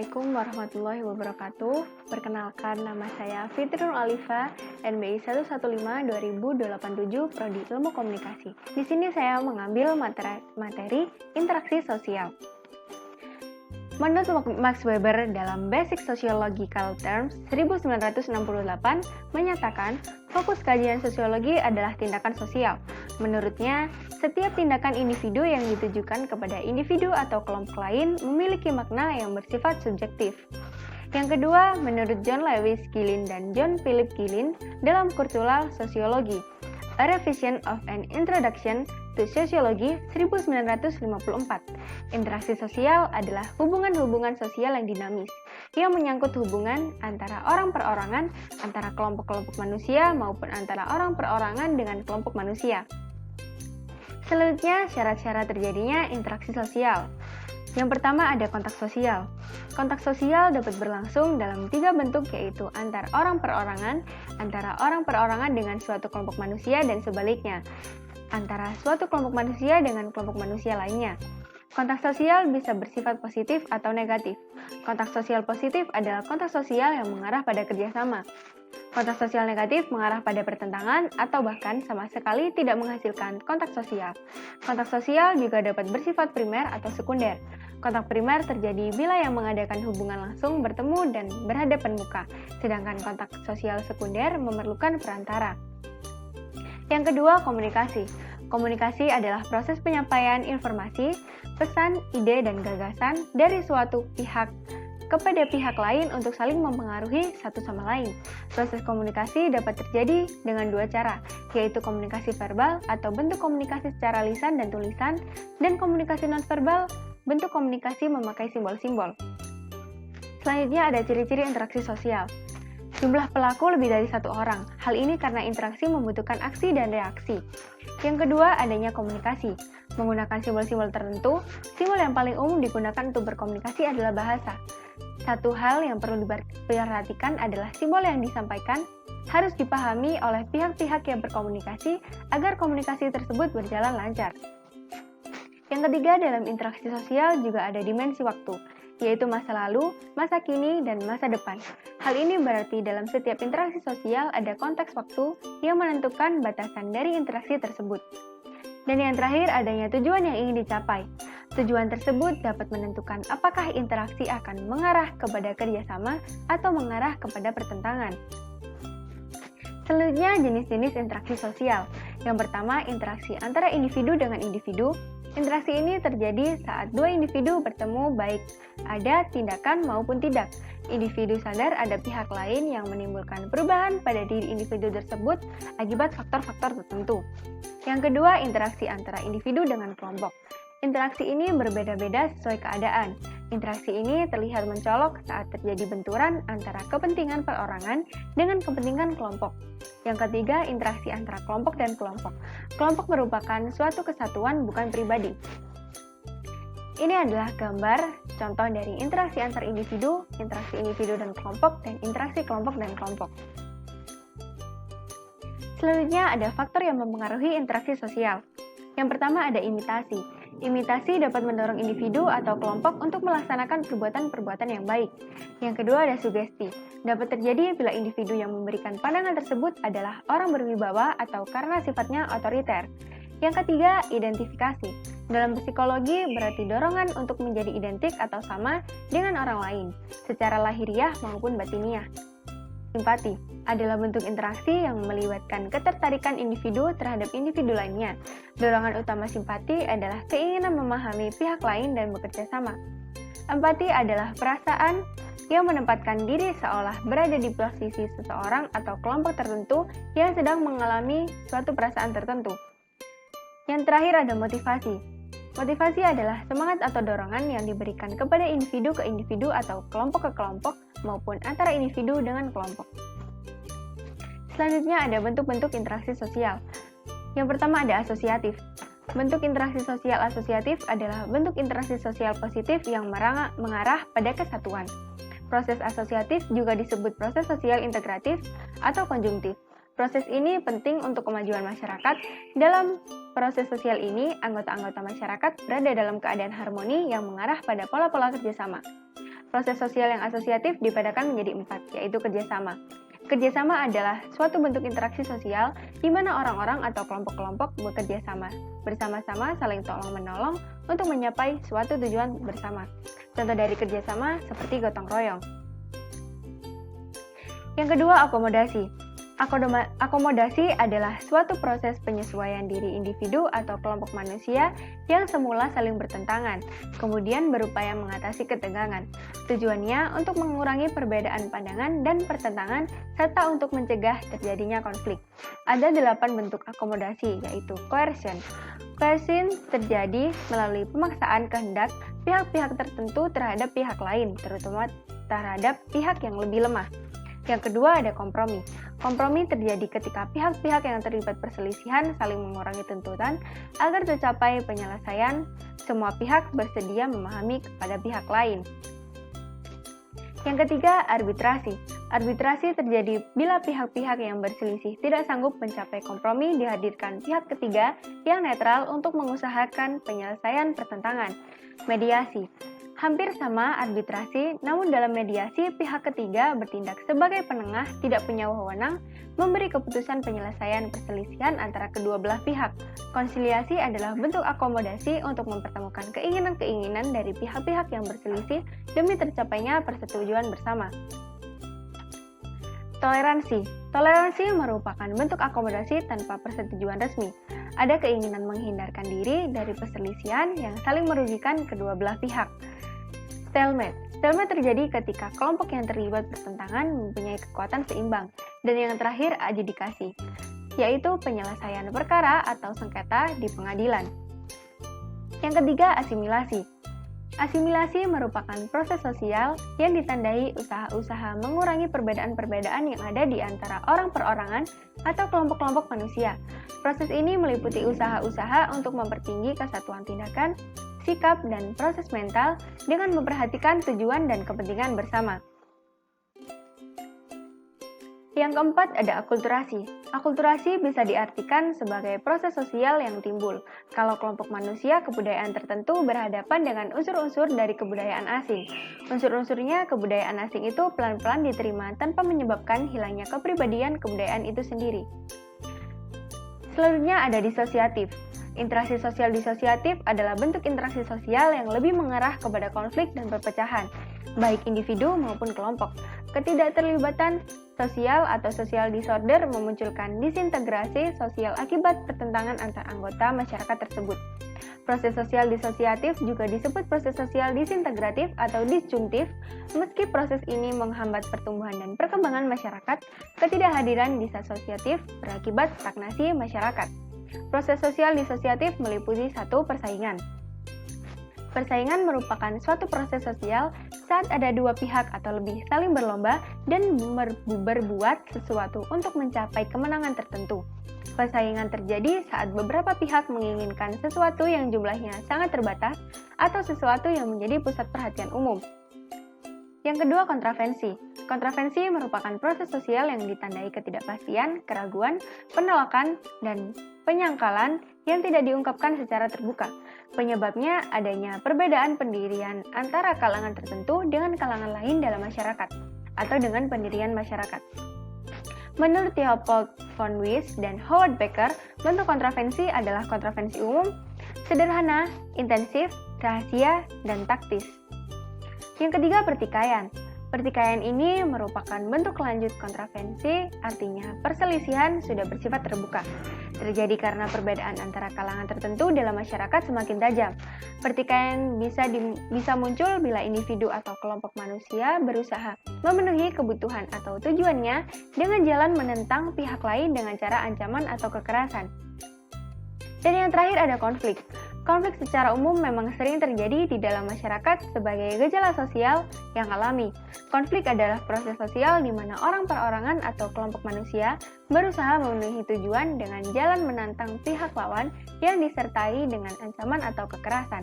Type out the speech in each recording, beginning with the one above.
Assalamualaikum warahmatullahi wabarakatuh. Perkenalkan, nama saya Fitri Nur Alifa, NBI 115 2087, Prodi Ilmu Komunikasi. Di sini saya mengambil materi interaksi sosial. Menurut Max Weber dalam Basic Sociological Terms 1968 menyatakan fokus kajian sosiologi adalah tindakan sosial. Menurutnya, setiap tindakan individu yang ditujukan kepada individu atau kelompok lain memiliki makna yang bersifat subjektif. Yang kedua, menurut John Lewis Gillin dan John Philip Gillin dalam Kursula Sosiologi, A Revision of an Introduction to Sociology 1954. Interaksi sosial adalah hubungan-hubungan sosial yang dinamis, yang menyangkut hubungan antara orang perorangan, antara kelompok-kelompok manusia, maupun antara orang perorangan dengan kelompok manusia. Selanjutnya, syarat-syarat terjadinya interaksi sosial. Yang pertama ada kontak sosial. Kontak sosial dapat berlangsung dalam 3 bentuk, yaitu antar orang perorangan, antara orang perorangan dengan suatu kelompok manusia, dan sebaliknya, antara suatu kelompok manusia dengan kelompok manusia lainnya. Kontak sosial bisa bersifat positif atau negatif. Kontak sosial positif adalah kontak sosial yang mengarah pada kerjasama. Kontak sosial negatif mengarah pada pertentangan atau bahkan sama sekali tidak menghasilkan kontak sosial. Kontak sosial juga dapat bersifat primer atau sekunder. Kontak primer terjadi bila yang mengadakan hubungan langsung bertemu dan berhadapan muka, sedangkan kontak sosial sekunder memerlukan perantara. Yang kedua, komunikasi. Komunikasi adalah proses penyampaian informasi, pesan, ide, dan gagasan dari suatu pihak kepada pihak lain untuk saling mempengaruhi satu sama lain. Proses komunikasi dapat terjadi dengan 2 cara, yaitu komunikasi verbal atau bentuk komunikasi secara lisan dan tulisan, dan komunikasi nonverbal, bentuk komunikasi memakai simbol-simbol. Selanjutnya ada ciri-ciri interaksi sosial. Jumlah pelaku lebih dari 1 orang. Hal ini karena interaksi membutuhkan aksi dan reaksi. Yang kedua, adanya komunikasi. Menggunakan simbol-simbol tertentu, simbol yang paling umum digunakan untuk berkomunikasi adalah bahasa. Satu hal yang perlu diperhatikan adalah simbol yang disampaikan harus dipahami oleh pihak-pihak yang berkomunikasi agar komunikasi tersebut berjalan lancar. Yang ketiga, dalam interaksi sosial juga ada dimensi waktu, yaitu masa lalu, masa kini, dan masa depan. Hal ini berarti dalam setiap interaksi sosial ada konteks waktu yang menentukan batasan dari interaksi tersebut. Dan yang terakhir, adanya tujuan yang ingin dicapai. Tujuan tersebut dapat menentukan apakah interaksi akan mengarah kepada kerjasama atau mengarah kepada pertentangan. Selanjutnya, jenis-jenis interaksi sosial. Yang pertama, interaksi antara individu dengan individu. Interaksi ini terjadi saat 2 individu bertemu, baik ada tindakan maupun tidak. Individu sadar ada pihak lain yang menimbulkan perubahan pada diri individu tersebut akibat faktor-faktor tertentu. Yang kedua, interaksi antara individu dengan kelompok. Interaksi ini berbeda-beda sesuai keadaan. Interaksi ini terlihat mencolok saat terjadi benturan antara kepentingan perorangan dengan kepentingan kelompok. Yang ketiga, interaksi antara kelompok dan kelompok. Kelompok merupakan suatu kesatuan, bukan pribadi. Ini adalah gambar contoh dari interaksi antar individu, interaksi individu dan kelompok, dan interaksi kelompok dan kelompok. Selanjutnya ada faktor yang mempengaruhi interaksi sosial. Yang pertama ada imitasi. Imitasi dapat mendorong individu atau kelompok untuk melaksanakan perbuatan-perbuatan yang baik. Yang kedua ada sugesti. Dapat terjadi bila individu yang memberikan pandangan tersebut adalah orang berwibawa atau karena sifatnya otoriter. Yang ketiga, identifikasi. Dalam psikologi berarti dorongan untuk menjadi identik atau sama dengan orang lain, secara lahiriah maupun batiniah. Simpati adalah bentuk interaksi yang melibatkan ketertarikan individu terhadap individu lainnya. Dorongan utama simpati adalah keinginan memahami pihak lain dan bekerja sama. Empati adalah perasaan yang menempatkan diri seolah berada di posisi seseorang atau kelompok tertentu yang sedang mengalami suatu perasaan tertentu. Yang terakhir ada motivasi. Motivasi adalah semangat atau dorongan yang diberikan kepada individu ke individu atau kelompok ke kelompok maupun antara individu dengan kelompok. Selanjutnya ada bentuk-bentuk interaksi sosial. Yang pertama ada asosiatif. Bentuk interaksi sosial asosiatif adalah bentuk interaksi sosial positif yang mengarah pada kesatuan. Proses asosiatif juga disebut proses sosial integratif atau konjungtif. Proses ini penting untuk kemajuan masyarakat. Dalam proses sosial ini, anggota-anggota masyarakat berada dalam keadaan harmoni yang mengarah pada pola-pola kerjasama. Proses sosial yang asosiatif dibedakan menjadi 4, yaitu kerjasama. Kerjasama adalah suatu bentuk interaksi sosial di mana orang-orang atau kelompok-kelompok bekerja sama, bersama-sama saling tolong-menolong untuk mencapai suatu tujuan bersama. Contoh dari kerjasama seperti gotong royong. Yang kedua, akomodasi. Akomodasi adalah suatu proses penyesuaian diri individu atau kelompok manusia yang semula saling bertentangan, kemudian berupaya mengatasi ketegangan. Tujuannya untuk mengurangi perbedaan pandangan dan pertentangan, serta untuk mencegah terjadinya konflik. Ada 8 bentuk akomodasi, yaitu coercion. Coercion terjadi melalui pemaksaan kehendak pihak-pihak tertentu terhadap pihak lain, terutama terhadap pihak yang lebih lemah. Yang kedua, ada kompromi. Kompromi terjadi ketika pihak-pihak yang terlibat perselisihan saling mengurangi tuntutan agar tercapai penyelesaian. Semua pihak bersedia memahami kepada pihak lain. Yang ketiga, arbitrasi. Arbitrasi terjadi bila pihak-pihak yang berselisih tidak sanggup mencapai kompromi, dihadirkan pihak ketiga yang netral untuk mengusahakan penyelesaian pertentangan. Mediasi. Hampir sama arbitrasi, namun dalam mediasi pihak ketiga bertindak sebagai penengah, tidak punya wewenang memberi keputusan penyelesaian perselisihan antara kedua belah pihak. Konsiliasi adalah bentuk akomodasi untuk mempertemukan keinginan-keinginan dari pihak-pihak yang berselisih demi tercapainya persetujuan bersama. Toleransi. Toleransi merupakan bentuk akomodasi tanpa persetujuan resmi. Ada keinginan menghindarkan diri dari perselisihan yang saling merugikan kedua belah pihak. Stalemate. Stalemate terjadi ketika kelompok yang terlibat pertentangan mempunyai kekuatan seimbang. Dan yang terakhir, adjudikasi, yaitu penyelesaian perkara atau sengketa di pengadilan. Yang ketiga, asimilasi. Asimilasi merupakan proses sosial yang ditandai usaha-usaha mengurangi perbedaan-perbedaan yang ada di antara orang perorangan atau kelompok-kelompok manusia. Proses ini meliputi usaha-usaha untuk mempertinggi kesatuan tindakan, sikap, dan proses mental dengan memperhatikan tujuan dan kepentingan bersama. Yang keempat, ada akulturasi. Akulturasi bisa diartikan sebagai proses sosial yang timbul kalau kelompok manusia kebudayaan tertentu berhadapan dengan unsur-unsur dari kebudayaan asing. Unsur-unsurnya kebudayaan asing itu pelan-pelan diterima tanpa menyebabkan hilangnya kepribadian kebudayaan itu sendiri. Selanjutnya ada disosiatif. Interaksi sosial disosiatif adalah bentuk interaksi sosial yang lebih mengarah kepada konflik dan perpecahan, baik individu maupun kelompok. Ketidakterlibatan sosial atau social disorder memunculkan disintegrasi sosial akibat pertentangan antar anggota masyarakat tersebut. Proses sosial disosiatif juga disebut proses sosial disintegratif atau disjunktif. Meski proses ini menghambat pertumbuhan dan perkembangan masyarakat, ketidakhadiran disosiatif berakibat stagnasi masyarakat. Proses sosial disosiatif meliputi 1. Persaingan. Persaingan merupakan suatu proses sosial saat ada dua pihak atau lebih saling berlomba dan berbuat sesuatu untuk mencapai kemenangan tertentu. Persaingan terjadi saat beberapa pihak menginginkan sesuatu yang jumlahnya sangat terbatas atau sesuatu yang menjadi pusat perhatian umum. Yang kedua, kontravensi. Kontravensi merupakan proses sosial yang ditandai ketidakpastian, keraguan, penolakan, dan penyangkalan yang tidak diungkapkan secara terbuka. Penyebabnya adanya perbedaan pendirian antara kalangan tertentu dengan kalangan lain dalam masyarakat, atau dengan pendirian masyarakat. Menurut Theopold von Wyss dan Howard Becker, bentuk kontravensi adalah kontravensi umum, sederhana, intensif, rahasia, dan taktis. Yang ketiga, pertikaian. Pertikaian ini merupakan bentuk lanjut kontravensi, artinya perselisihan sudah bersifat terbuka. Terjadi karena perbedaan antara kalangan tertentu dalam masyarakat semakin tajam. Pertikaian bisa muncul bila individu atau kelompok manusia berusaha memenuhi kebutuhan atau tujuannya dengan jalan menentang pihak lain dengan cara ancaman atau kekerasan. Dan yang terakhir ada konflik. Konflik secara umum memang sering terjadi di dalam masyarakat sebagai gejala sosial yang alami. Konflik adalah proses sosial di mana orang perorangan atau kelompok manusia berusaha memenuhi tujuan dengan jalan menantang pihak lawan yang disertai dengan ancaman atau kekerasan.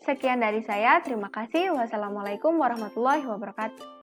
Sekian dari saya, terima kasih. Wassalamualaikum warahmatullahi wabarakatuh.